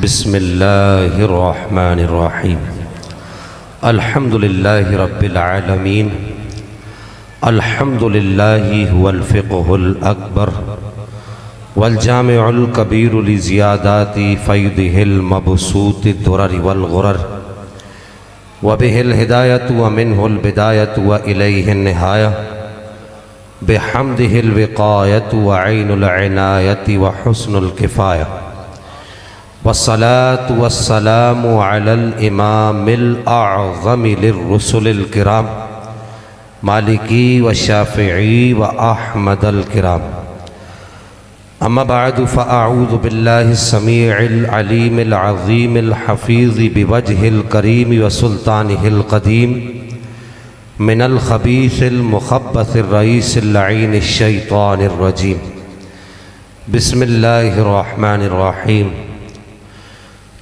بسم اللہ الرحمن الرحیم الحمد للہ رب العالمین الحمد للہ هو الفقہ الأکبر والجامع الکبیر لزیادات فیضہ المبسوط الدرر والغرر وبہ الہدایۃ ومنہ البدایۃ وإلیہ النہایہ بحمدہ الوقایۃ وعین العنایۃ وحسن الکفایہ والصلاة والسلام على الإمام الأعظم للرسل الكرام مالكي والشافعي وأحمد الكرام أما بعد فأعوذ بالله السميع العليم العظيم الحفيظ بوجه الكريم وسلطانه القديم من الخبيث المخبث الرئيس اللعين الشيطان الرجيم بسم الله الرحمن الرحيم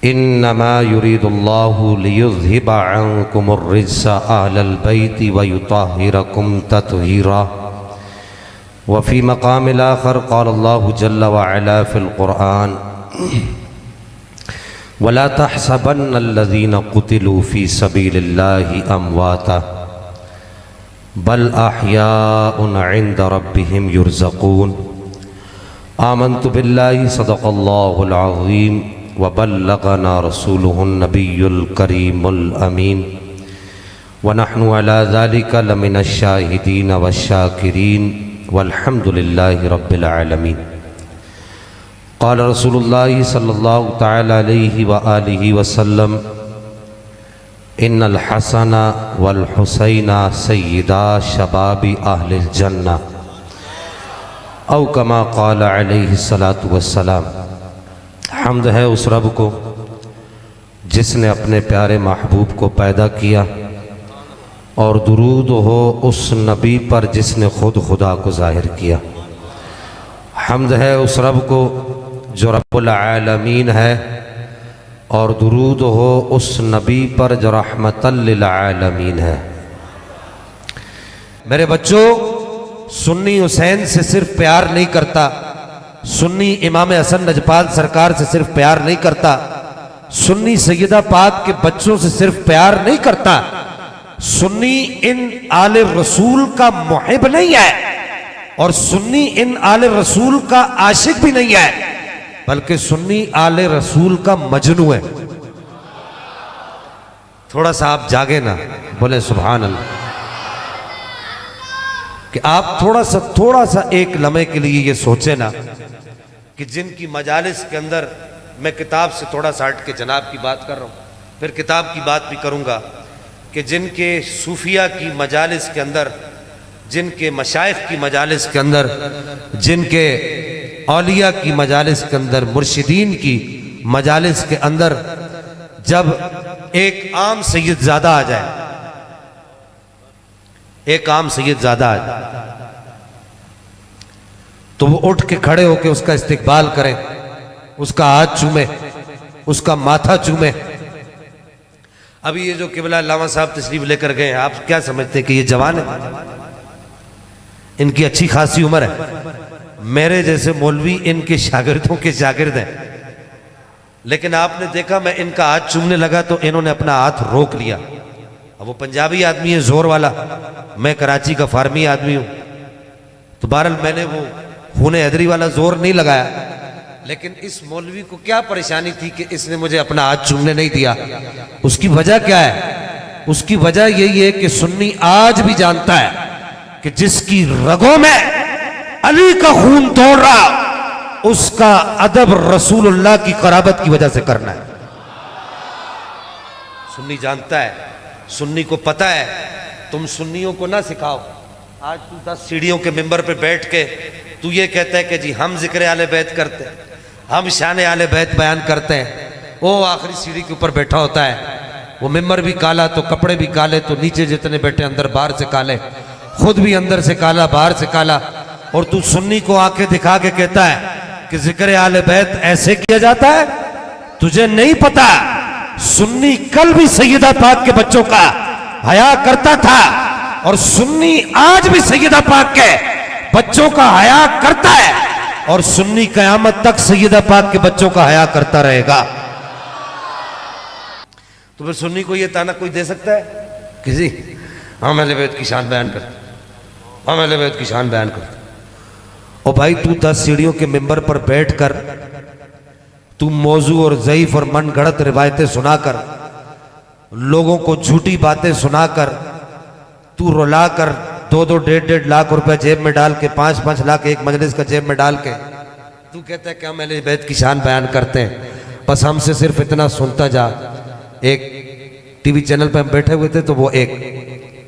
انما يريد الله ليذهب عنكم الرجس اهل البيت ويطهركم تطهيرا وفي مقام الاخر قال الله جل وعلا في القرآن ولا تحسبن الذين قتلوا في سبيل الله امواتا بل احياء عند ربهم يرزقون آمنت بالله صدق الله العظيم وبلغنا رسوله النبي الكريم الأمين ونحن على ذلك لمن الشاهدين والشاكرين والحمد لله رب العالمين قال رسول الله صلى الله تعالى عليه وآله وسلم إن الحسن والحسين سيدا شباب أهل الجنة أو كما قال عليه الصلاة والسلام حمد ہے اس رب کو جس نے اپنے پیارے محبوب کو پیدا کیا اور درود ہو اس نبی پر جس نے خود خدا کو ظاہر کیا۔ حمد ہے اس رب کو جو رب العالمین ہے اور درود ہو اس نبی پر جو رحمت للعالمین ہے۔ میرے بچوں، سنی حسین سے صرف پیار نہیں کرتا، سنی امام حسن نجپال سرکار سے صرف پیار نہیں کرتا، سنی سیدہ پاک کے بچوں سے صرف پیار نہیں کرتا، سنی ان آل رسول کا محب نہیں ہے اور سنی ان آل رسول کا عاشق بھی نہیں ہے، بلکہ سنی آل رسول کا مجنو ہے۔ تھوڑا سا آپ جاگے نا، بولے سبحان اللہ، کہ آپ تھوڑا سا ایک لمحے کے لیے یہ سوچیں نا کہ جن کی مجالس کے اندر، میں کتاب سے تھوڑا سا ہٹ کے جناب کی بات کر رہا ہوں، پھر کتاب کی بات بھی کروں گا، کہ جن کے صوفیہ کی مجالس کے اندر، جن کے مشائخ کی مجالس کے اندر، جن کے اولیاء کی مجالس کے اندر، مرشدین کی مجالس کے اندر جب ایک عام سید زادہ آ جائے، ایک عام سید زادہ آ جائے تو وہ اٹھ کے کھڑے ہو کے اس کا استقبال کریں، اس کا ہاتھ چومے، اس کا ماتھا چومے۔ ابھی یہ جو قبلہ علامہ صاحب تشریف لے کر گئے ہیں، آپ کیا سمجھتے ہیں کہ یہ جوان ہیں؟ ان کی اچھی خاصی عمر ہے، میرے جیسے مولوی ان کے شاگردوں کے شاگرد ہیں، لیکن آپ نے دیکھا میں ان کا ہاتھ چومنے لگا تو انہوں نے اپنا ہاتھ روک لیا۔ اب وہ پنجابی آدمی ہے زور والا، میں کراچی کا فارمی آدمی ہوں، تو بہرحال میں نے وہ خون حیدری والا زور نہیں لگایا، لیکن اس مولوی کو کیا پریشانی تھی کہ اس نے مجھے اپنا ہاتھ چومنے نہیں دیا؟ اس کی وجہ کیا ہے؟ اس کی وجہ یہی ہے کہ سنی آج بھی جانتا ہے کہ جس کی رگوں میں علی کا خون دوڑ رہا، اس کا ادب رسول اللہ کی قرابت کی وجہ سے کرنا ہے۔ سنی جانتا ہے، سنی کو پتہ ہے۔ تم سنیوں کو نہ سکھاؤ، آج تو 10 سیڑھیوں کے ممبر پہ بیٹھ کے تو یہ کہتا ہے کہ جی ہم ذکر اہل بیت کرتے ہیں، ہم شان اہل بیت بیان کرتے ہیں۔ وہ آخری سیڑھی کے اوپر بیٹھا ہوتا ہے، وہ ممبر بھی کالا تو کپڑے بھی کالے، تو نیچے جتنے بیٹھے اندر باہر سے کالے، خود بھی اندر سے کالا باہر سے کالا، اور تو سنی کو آنکھیں دکھا کے کہتا ہے کہ ذکر اہل بیت ایسے کیا جاتا ہے۔ تجھے نہیں پتا سنی کل بھی سیدہ پاک کے بچوں کا حیا کرتا تھا، اور سنی آج بھی سیدہ پاک کے بچوں کا حیا کرتا ہے، اور سنی قیامت تک سیدہ پاک کے بچوں کا حیا کرتا رہے گا۔ تو پھر سنی کو یہ تانا کوئی دے سکتا ہے کسی؟ ہم اہل بیت کی شان بیان کرتے، ہم اہل بیت کی شان بیان کرتے۔ اور بھائی تو 10 سیڑھیوں کے ممبر پر بیٹھ کر تو موضوع اور ضعیف اور من گھڑت روایتیں سنا کر، لوگوں کو جھوٹی باتیں سنا کر، تو رلا کر 2-2 1.5 لاکھ روپے جیب میں ڈال کے 5-5 لاکھ ایک مجلس کا جیب میں ڈال کے تو کہتا ہے کہ ہم اہل بیت کی شان بیان کرتے ہیں، بس ہم سے صرف اتنا سنتا جا۔ ایک ٹی وی چینل پہ ہم بیٹھے ہوئے تھے تو وہ ایک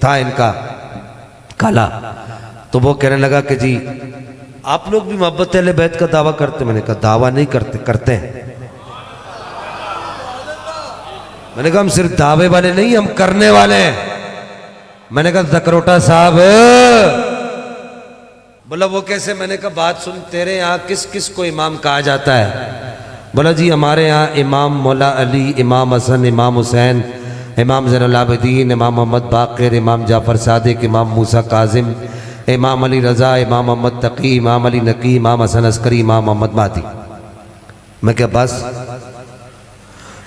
تھا ان کا کالا، تو وہ کہنے لگا کہ جی آپ لوگ بھی محبت اہل بیت کا دعویٰ کرتے؟ میں نے کہا دعویٰ نہیں کرتے، کرتے ہیں۔ میں نے کہا ہم صرف دعوے والے نہیں، ہم کرنے والے ہیں۔ میں نے کہا زکروٹا صاحب، بولا وہ کیسے؟ میں نے کہا بات سن، تیرے یہاں کس کس کو امام کہا جاتا ہے؟ بولا جی ہمارے یہاں امام مولا علی، امام حسن، امام حسین، امام زین العابدین، امام محمد باقر، امام جعفر صادق، امام موسیٰ کاظم، امام علی رضا، امام محمد تقی، امام علی نقی، امام حسن عسکری، امام محمد مہدی۔ میں کہا بس؟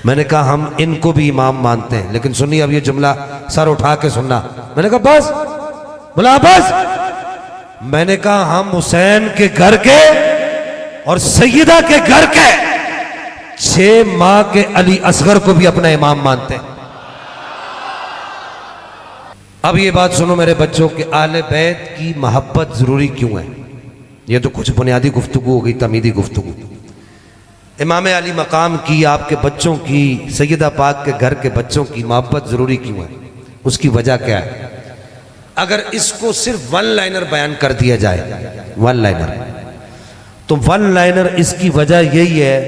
میں نے کہا ہم ان کو بھی امام مانتے ہیں، لیکن سنی اب یہ جملہ سر اٹھا کے سننا۔ میں نے کہا بس؟ بولا بس؟ میں نے کہا ہم حسین کے گھر کے اور سیدہ کے گھر کے 6 ماہ کے علی اصغر کو بھی اپنا امام مانتے ہیں۔ اب یہ بات سنو میرے بچوں کہ اہل بیت کی محبت ضروری کیوں ہے؟ یہ تو کچھ بنیادی گفتگو ہو گئی، تمیدی گفتگو۔ امام علی مقام کی، آپ کے بچوں کی، سیدہ پاک کے گھر کے بچوں کی محبت ضروری کیوں ہے؟ اس کی وجہ کیا ہے؟ اگر اس کو صرف 1 لائنر بیان کر دیا جائے، 1 لائنر، تو 1 لائنر اس کی وجہ یہی ہے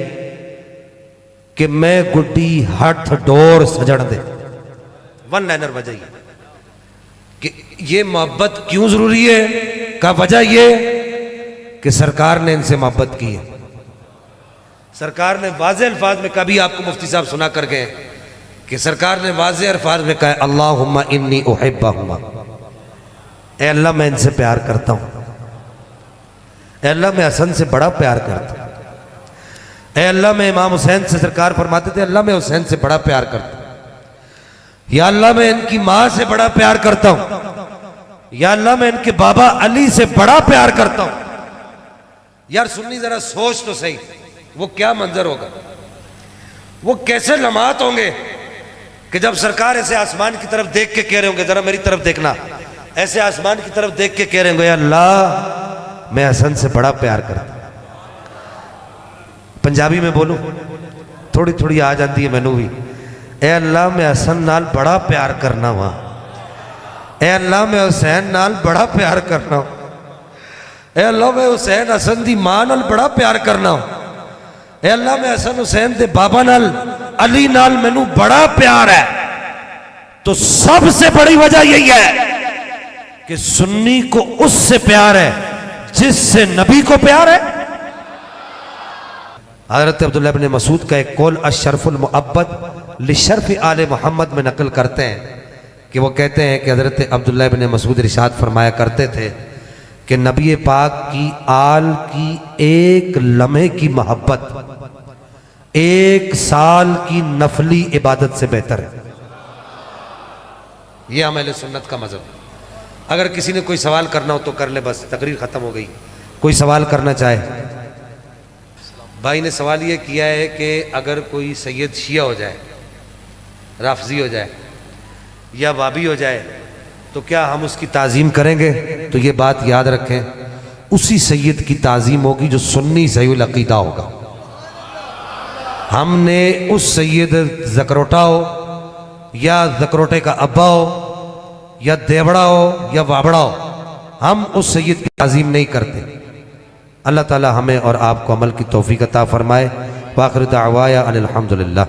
کہ میں گڈی ہتھ ڈور سجڑ دے۔ 1 لائنر وجہ یہ کہ یہ محبت کیوں ضروری ہے کا وجہ یہ کہ سرکار نے ان سے محبت کی ہے۔ سرکار نے واضح الفاظ میں، کبھی آپ کو مفتی صاحب سنا کر گئے کہ سرکار نے واضح الفاظ میں کہا اللہم انی احبہما، اے اللہ میں ان سے پیار کرتا ہوں، اے اللہ میں حسن سے بڑا پیار کرتا ہوں، اے اللہ میں امام حسین سے، سرکار فرماتے تھے اللہ میں حسین سے بڑا پیار کرتا ہوں، یا اللہ میں ان کی ماں سے بڑا پیار کرتا ہوں، یا اللہ میں ان کے بابا علی سے بڑا پیار کرتا ہوں۔ یار سنی ذرا سوچ تو صحیح، وہ کیا منظر ہوگا، وہ کیسے لمحات ہوں گے کہ جب سرکار ایسے آسمان کی طرف دیکھ کے کہہ رہے ہوں گے، ذرا میری طرف دیکھنا، ایسے آسمان کی طرف دیکھ کے کہہ رہے ہوں گے یا اللہ میں حسن سے بڑا پیار کرتا ہوں۔ پنجابی میں بولوں، تھوڑی تھوڑی آ جاتی ہے مینوں بھی، اے اللہ میں حسن نال بڑا پیار کرنا ہوا، اے اللہ میں حسین نال بڑا پیار کرنا ہوں، اے اللہ میں حسین حسن دی ماں نال بڑا پیار کرنا ہوں، اے اللہ میں حسن حسین دے بابا نال علی نال مینوں بڑا پیار ہے۔ تو سب سے بڑی وجہ یہی ہے کہ سنی کو اس سے پیار ہے جس سے نبی کو پیار ہے۔ حضرت عبداللہ ابن مسعود کا ایک قول الشرف المعبد لشرف آل محمد میں نقل کرتے ہیں کہ وہ کہتے ہیں کہ حضرت عبداللہ ابن مسعود ارشاد فرمایا کرتے تھے کہ نبی پاک کی آل کی 1 لمحے کی محبت 1 سال کی نفلی عبادت سے بہتر ہے۔ یہ ہم اہل سنت کا مذہب ہے۔ اگر کسی نے کوئی سوال کرنا ہو تو کر لے، بس تقریر ختم ہو گئی۔ کوئی سوال کرنا چاہے؟ بھائی نے سوال یہ کیا ہے کہ اگر کوئی سید شیعہ ہو جائے، رافضی ہو جائے یا وابی ہو جائے تو کیا ہم اس کی تعظیم کریں گے؟ تو یہ بات یاد رکھیں، اسی سید کی تعظیم ہوگی جو سنی صحیح العقیدہ ہوگا۔ ہم نے اس سید زکروٹا ہو یا زکروٹے کا ابا ہو یا دیوڑا ہو یا وابڑا ہو، ہم اس سید کی تعظیم نہیں کرتے۔ اللہ تعالی ہمیں اور آپ کو عمل کی توفیق عطا فرمائے۔ وآخر دعوایا ان الحمدللہ۔